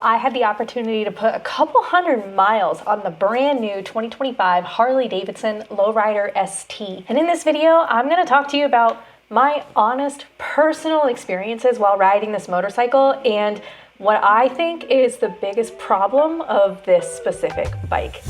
I had the opportunity to put a couple hundred miles on the brand new 2025 Harley-Davidson Lowrider ST. And in this video, I'm going to talk to you about my honest personal experiences while riding this motorcycle and what I think is the biggest problem of this specific bike.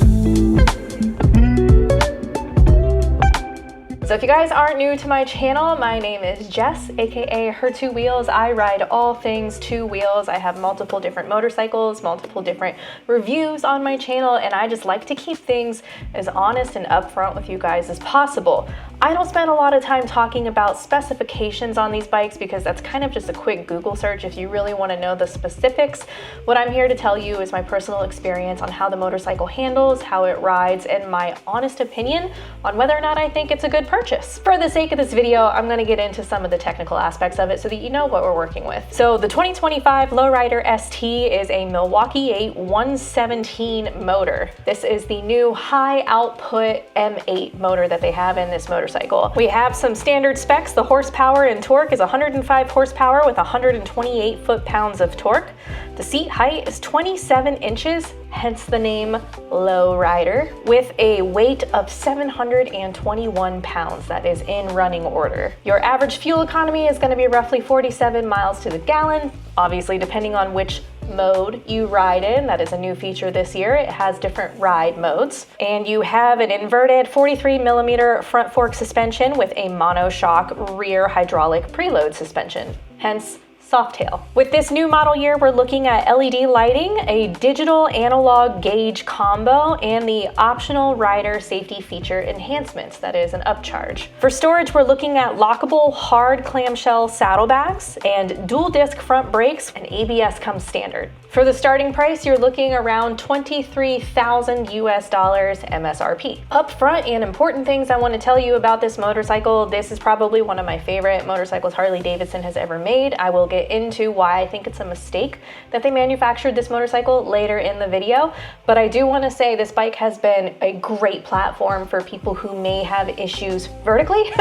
So if you guys aren't new to my channel, my name is Jess, aka Her Two Wheels. I ride all things two wheels. I have multiple different motorcycles, multiple different reviews on my channel, and I just like to keep things as honest and upfront with you guys as possible. I don't spend a lot of time talking about specifications on these bikes because that's kind of just a quick Google search if you really want to know the specifics. What I'm here to tell you is my personal experience on how the motorcycle handles, how it rides, and my honest opinion on whether or not I think it's a good purchase. For the sake of this video, I'm going to get into some of the technical aspects of it so that you know what we're working with. So the 2025 Lowrider ST is a Milwaukee 8 117 motor. This is the new high output M8 motor that they have in this motorcycle. We have some standard specs. The horsepower and torque is 105 horsepower with 128 foot-pounds of torque. The seat height is 27 inches, hence the name Lowrider, with a weight of 721 pounds. That is in running order. Your average fuel economy is going to be roughly 47 miles to the gallon, obviously depending on which mode you ride in. That is a new feature this year. It has different ride modes. And you have an inverted 43mm front fork suspension with a monoshock rear hydraulic preload suspension, hence Softail. With this new model year, we're looking at LED lighting, a digital analog gauge combo, and the optional rider safety feature enhancements. That is an upcharge. For storage, we're looking at lockable hard clamshell saddlebags and dual disc front brakes, and ABS comes standard. For the starting price, you're looking around $23,000 US MSRP. Up front, and important things I want to tell you about this motorcycle. This is probably one of my favorite motorcycles Harley-Davidson has ever made. I will get into why I think it's a mistake that they manufactured this motorcycle later in the video, but I do want to say this bike has been a great platform for people who may have issues vertically.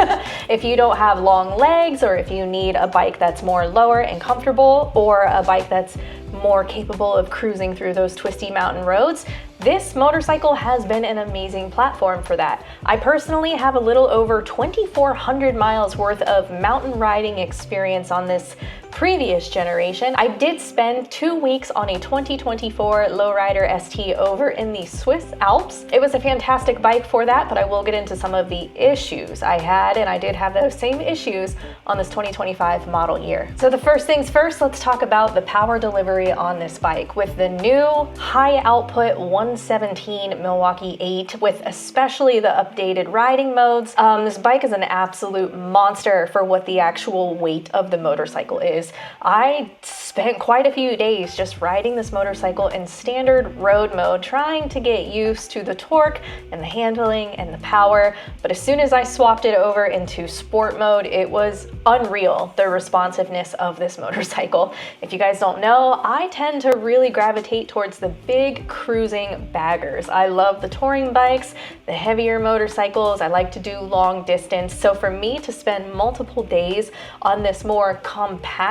If you don't have long legs, or if you need a bike that's more lower and comfortable, or a bike that's more capable of cruising through those twisty mountain roads, this motorcycle has been an amazing platform for that. I personally have a little over 2,400 miles worth of mountain riding experience on this previous generation. I did spend 2 weeks on a 2024 Lowrider ST over in the Swiss Alps. It was a fantastic bike for that, but I will get into some of the issues I had, and I did have those same issues on this 2025 model year. So the first things first, let's talk about the power delivery on this bike. With the new high output 117 Milwaukee 8, with especially the updated riding modes, this bike is an absolute monster for what the actual weight of the motorcycle is. I spent quite a few days just riding this motorcycle in standard road mode, trying to get used to the torque and the handling and the power, but as soon as I swapped it over into sport mode, it was unreal, the responsiveness of this motorcycle. If you guys don't know, I tend to really gravitate towards the big cruising baggers. I love the touring bikes, the heavier motorcycles. I like to do long distance. So for me to spend multiple days on this more compact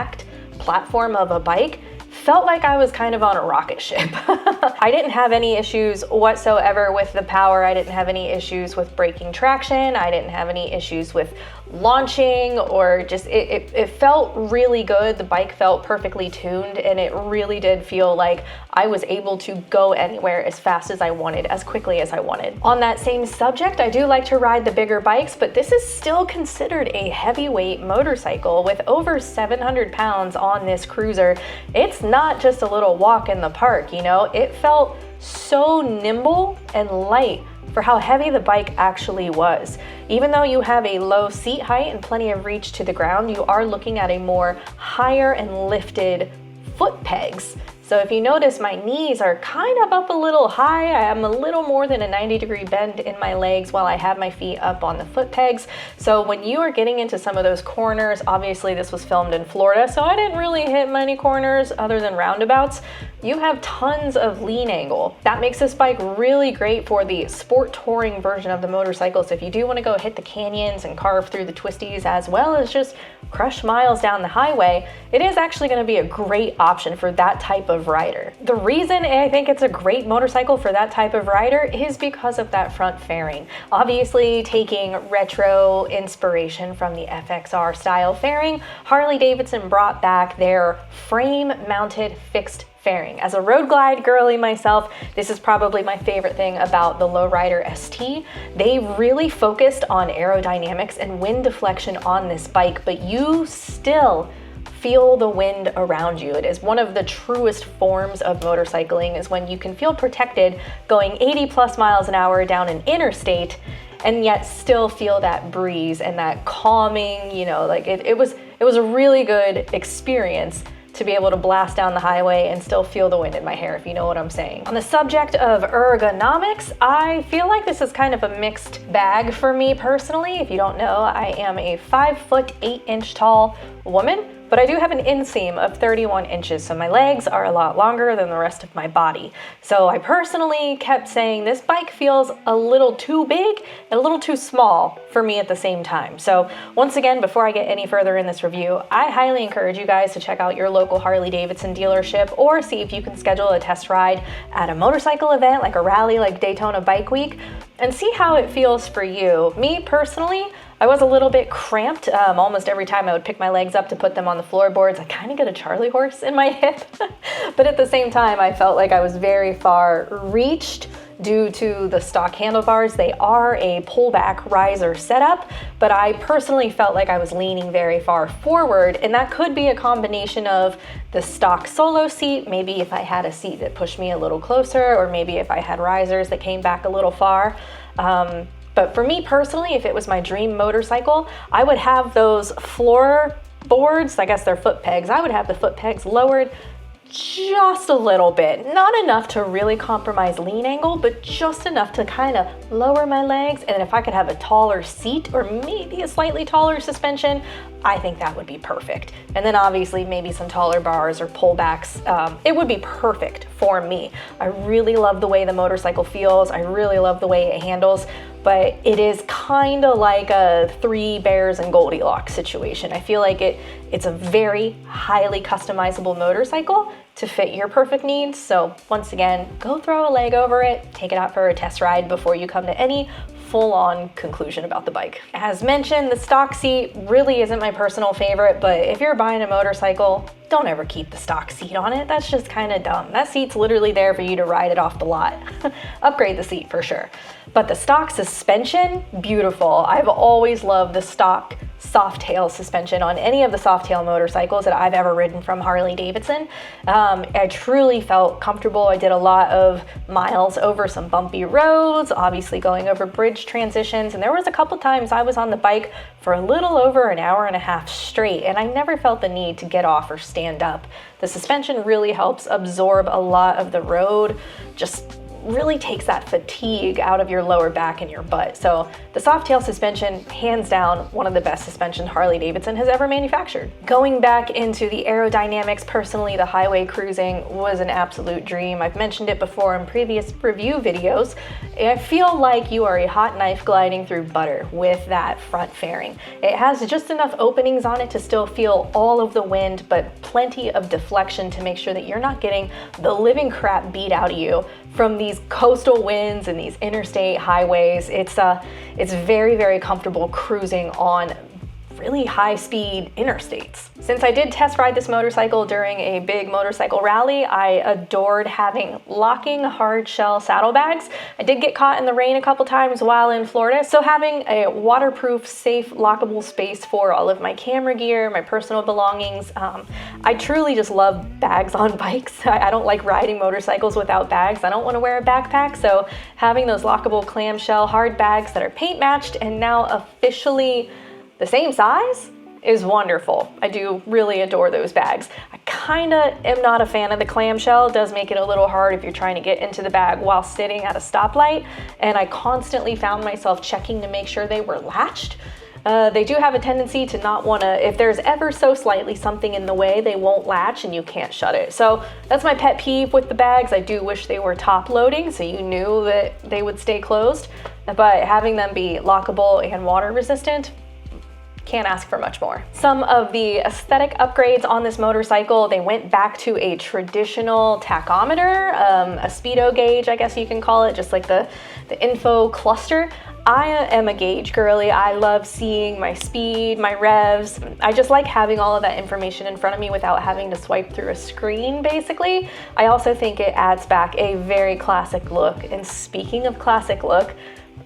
platform of a bike felt like I was kind of on a rocket ship. I didn't have any issues whatsoever with the power. I didn't have any issues with braking traction. I didn't have any issues with launching, or just it felt really good. The bike felt perfectly tuned, and it really did feel like I was able to go anywhere as fast as I wanted, as quickly as I wanted. On that same subject, I do like to ride the bigger bikes, but this is still considered a heavyweight motorcycle with over 700 pounds on this cruiser. It's not just a little walk in the park, you know? It felt so nimble and light for how heavy the bike actually was. Even though you have a low seat height and plenty of reach to the ground, you are looking at a more higher and lifted foot pegs. So if you notice, my knees are kind of up a little high. I am a little more than a 90-degree bend in my legs while I have my feet up on the foot pegs. So when you are getting into some of those corners, obviously this was filmed in Florida, so I didn't really hit many corners other than roundabouts, you have tons of lean angle. That makes this bike really great for the sport touring version of the motorcycle. So if you do want to go hit the canyons and carve through the twisties, as well as just crush miles down the highway, it is actually going to be a great option for that type of rider. The reason I think it's a great motorcycle for that type of rider is because of that front fairing. Obviously, taking retro inspiration from the FXR style fairing, Harley-Davidson brought back their frame-mounted fixed fairing. As a road glide girly myself, this is probably my favorite thing about the Lowrider ST. They really focused on aerodynamics and wind deflection on this bike, but you still feel the wind around you. It is one of the truest forms of motorcycling, is when you can feel protected going 80 plus miles an hour down an interstate and yet still feel that breeze and that calming, you know, like it was a really good experience to be able to blast down the highway and still feel the wind in my hair, if you know what I'm saying. On the subject of ergonomics, I feel like this is kind of a mixed bag for me personally. If you don't know, I am a 5'8" tall woman, but I do have an inseam of 31 inches, so my legs are a lot longer than the rest of my body. So I personally kept saying this bike feels a little too big and a little too small for me at the same time. So once again, before I get any further in this review, I highly encourage you guys to check out your local Harley-Davidson dealership, or see if you can schedule a test ride at a motorcycle event like a rally like Daytona Bike Week, and see how it feels for you. Me personally, I was a little bit cramped. Almost every time I would pick my legs up to put them on the floorboards, I kind of get a Charlie horse in my hip. But at the same time, I felt like I was very far reached due to the stock handlebars. They are a pullback riser setup, but I personally felt like I was leaning very far forward, and that could be a combination of the stock solo seat, maybe if I had a seat that pushed me a little closer, or maybe if I had risers that came back a little far. But for me personally, if it was my dream motorcycle, I would have those floor boards, I guess they're foot pegs, I would have the foot pegs lowered just a little bit. Not enough to really compromise lean angle, but just enough to kind of lower my legs. And if I could have a taller seat or maybe a slightly taller suspension, I think that would be perfect. And then obviously maybe some taller bars or pullbacks. It would be perfect for me. I really love the way the motorcycle feels. I really love the way it handles, but it is kind of like a Three Bears and Goldilocks situation. I feel like it's a very highly customizable motorcycle to fit your perfect needs. So once again, go throw a leg over it, take it out for a test ride before you come to any full-on conclusion about the bike. As mentioned, the stock seat really isn't my personal favorite, but if you're buying a motorcycle, don't ever keep the stock seat on it. That's just kind of dumb. That seat's literally there for you to ride it off the lot. Upgrade the seat for sure. But the stock suspension, beautiful. I've always loved the stock soft-tail suspension on any of the soft-tail motorcycles that I've ever ridden from Harley-Davidson. I truly felt comfortable. I did a lot of miles over some bumpy roads, obviously going over bridge transitions, and there was a couple times I was on the bike for a little over an hour and a half straight, and I never felt the need to get off or stand up. The suspension really helps absorb a lot of the road, just really takes that fatigue out of your lower back and your butt. So the soft tail suspension, hands down, one of the best suspensions Harley-Davidson has ever manufactured. Going back into the aerodynamics, personally, the highway cruising was an absolute dream. I've mentioned it before in previous review videos. I feel like you are a hot knife gliding through butter with that front fairing. It has just enough openings on it to still feel all of the wind, but plenty of deflection to make sure that you're not getting the living crap beat out of you from these coastal winds and these interstate highways. It's very, very comfortable cruising on really high-speed interstates. Since I did test ride this motorcycle during a big motorcycle rally, I adored having locking hard shell saddlebags. I did get caught in the rain a couple times while in Florida, so having a waterproof, safe, lockable space for all of my camera gear, my personal belongings. I truly just love bags on bikes. I don't like riding motorcycles without bags. I don't want to wear a backpack, so having those lockable clamshell hard bags that are paint matched and now officially the same size is wonderful. I do really adore those bags. I kinda am not a fan of the clamshell. It does make it a little hard if you're trying to get into the bag while sitting at a stoplight, and I constantly found myself checking to make sure they were latched. They do have a tendency to not want to, if there's ever so slightly something in the way, they won't latch and you can't shut it. So that's my pet peeve with the bags. I do wish they were top loading so you knew that they would stay closed, but having them be lockable and water resistant, can't ask for much more. Some of the aesthetic upgrades on this motorcycle, they went back to a traditional tachometer, a speedo gauge, I guess you can call it, just like the info cluster. I am a gauge girly. I love seeing my speed, my revs. I just like having all of that information in front of me without having to swipe through a screen, basically. I also think it adds back a very classic look. And speaking of classic look,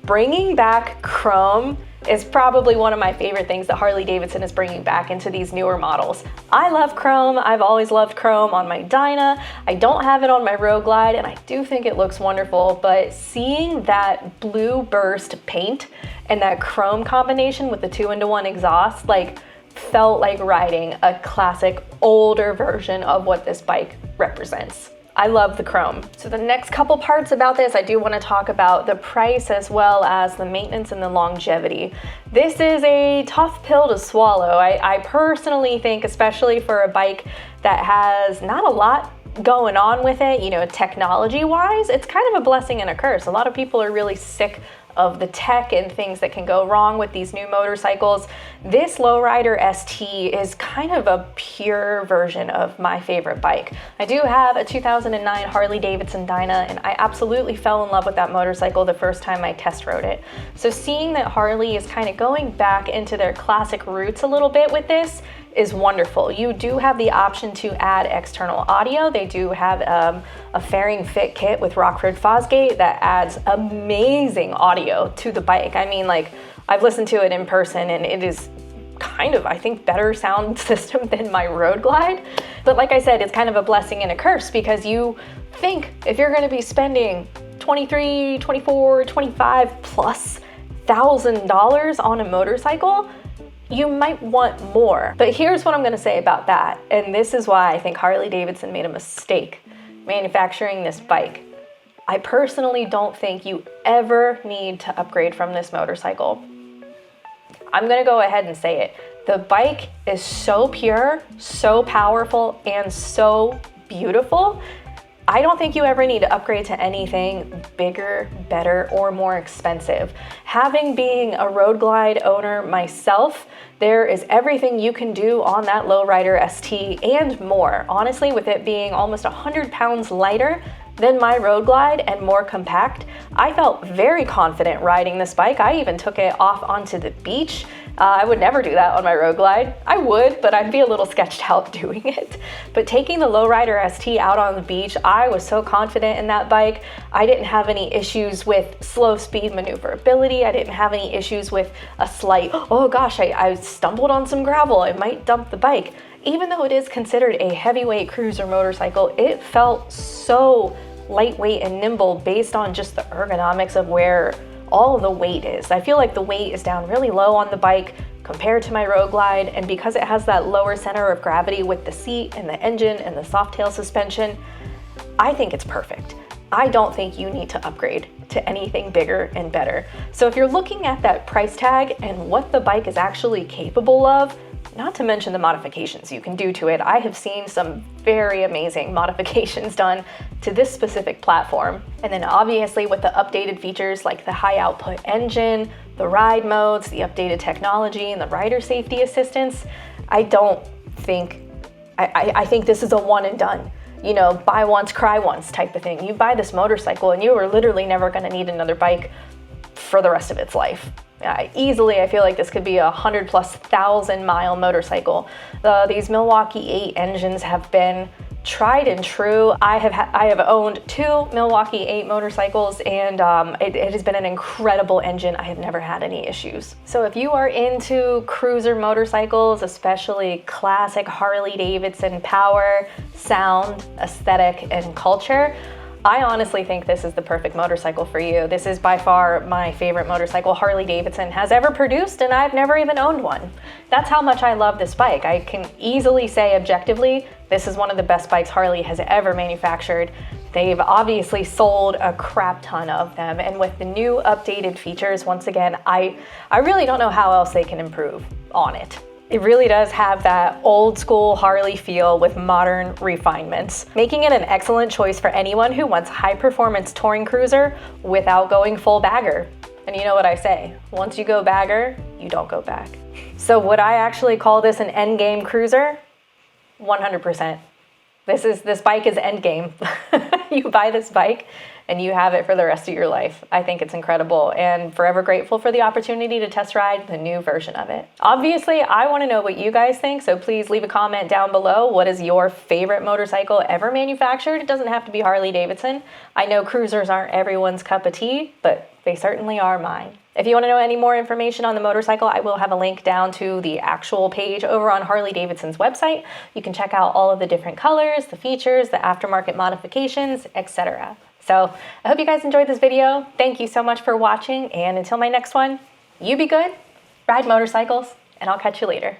bringing back chrome is probably one of my favorite things that Harley-Davidson is bringing back into these newer models. I love chrome. I've always loved chrome on my Dyna. I don't have it on my Road Glide, and I do think it looks wonderful, but seeing that blue burst paint and that chrome combination with the 2-in-1 exhaust, like, felt like riding a classic older version of what this bike represents. I love the chrome. So the next couple parts about this, I do want to talk about the price as well as the maintenance and the longevity. This is a tough pill to swallow. I personally think, especially for a bike that has not a lot going on with it, you know, technology-wise, it's kind of a blessing and a curse. A lot of people are really sick of the tech and things that can go wrong with these new motorcycles. This Lowrider ST is kind of a pure version of my favorite bike. I do have a 2009 Harley-Davidson Dyna, and I absolutely fell in love with that motorcycle the first time I test rode it. So seeing that Harley is kind of going back into their classic roots a little bit with this is wonderful. You do have the option to add external audio. They do have a fairing fit kit with Rockford Fosgate that adds amazing audio to the bike. I mean, like, I've listened to it in person and it is kind of, I think, better sound system than my Road Glide. But like I said, it's kind of a blessing and a curse because you think if you're going to be spending $23, $24, $25 plus $1,000 on a motorcycle, you might want more. But here's what I'm gonna say about that, and this is why I think Harley-Davidson made a mistake manufacturing this bike. I personally don't think you ever need to upgrade from this motorcycle. I'm gonna go ahead and say it. The bike is so pure, so powerful, and so beautiful. I don't think you ever need to upgrade to anything bigger, better, or more expensive. Being a Road Glide owner myself, there is everything you can do on that Lowrider ST and more. Honestly, with it being almost 100 pounds lighter than my Road Glide and more compact, I felt very confident riding this bike. I even took it off onto the beach. I would never do that on my Road Glide. I would, but I'd be a little sketched out doing it. But taking the Lowrider ST out on the beach, I was so confident in that bike. I didn't have any issues with slow speed maneuverability. I didn't have any issues with a slight, oh gosh, I stumbled on some gravel, I might dump the bike. Even though it is considered a heavyweight cruiser motorcycle, it felt so lightweight and nimble based on just the ergonomics of where all of the weight is. I feel like the weight is down really low on the bike compared to my Road Glide, and because it has that lower center of gravity with the seat and the engine and the soft tail suspension, I think it's perfect. I don't think you need to upgrade to anything bigger and better. So if you're looking at that price tag and what the bike is actually capable of, not to mention the modifications you can do to it, I have seen some very amazing modifications done to this specific platform. And then obviously with the updated features like the high output engine, the ride modes, the updated technology, and the rider safety assistance, I think this is a one and done. You know, buy once, cry once type of thing. You buy this motorcycle and you are literally never gonna need another bike for the rest of its life. I feel like this could be 100,000+ mile motorcycle. These Milwaukee 8 engines have been tried and true. I have owned 2 Milwaukee 8 motorcycles, and it has been an incredible engine. I have never had any issues. So if you are into cruiser motorcycles, especially classic Harley-Davidson power, sound, aesthetic, and culture, I honestly think this is the perfect motorcycle for you. This is by far my favorite motorcycle Harley-Davidson has ever produced, and I've never even owned one. That's how much I love this bike. I can easily say objectively, this is one of the best bikes Harley has ever manufactured. They've obviously sold a crap ton of them, and with the new updated features, once again, I really don't know how else they can improve on it. It really does have that old school Harley feel with modern refinements, making it an excellent choice for anyone who wants a high performance touring cruiser without going full bagger. And you know what I say, once you go bagger, you don't go back. So would I actually call this an endgame cruiser? 100%. This bike is endgame. You buy this bike and you have it for the rest of your life. I think it's incredible and forever grateful for the opportunity to test ride the new version of it. Obviously, I want to know what you guys think, so please leave a comment down below. What is your favorite motorcycle ever manufactured? It doesn't have to be Harley Davidson. I know cruisers aren't everyone's cup of tea, but they certainly are mine. If you want to know any more information on the motorcycle, I will have a link down to the actual page over on Harley Davidson's website. You can check out all of the different colors, the features, the aftermarket modifications, etc. So I hope you guys enjoyed this video. Thank you so much for watching, and until my next one, you be good, ride motorcycles, and I'll catch you later.